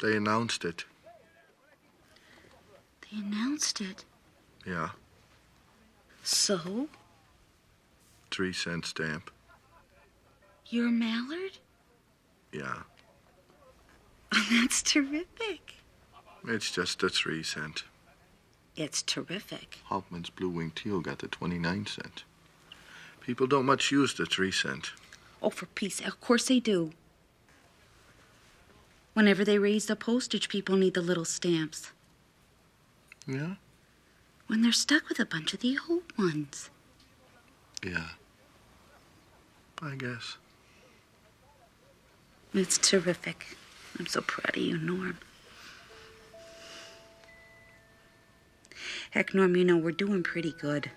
They announced it. They announced it? Yeah. So? 3-cent stamp. You're Mallard? Yeah. That's terrific. It's just a 3-cent. It's terrific. Hoffman's Blue-Winged Teal got the 29-cent. People don't much use the 3-cent. Oh, for peace, of course they do. Whenever they raise the postage, people need the little stamps. Yeah? When they're stuck with a bunch of the old ones. Yeah. I guess. It's terrific. I'm so proud of you, Norm. Heck, Norm, you know, we're doing pretty good.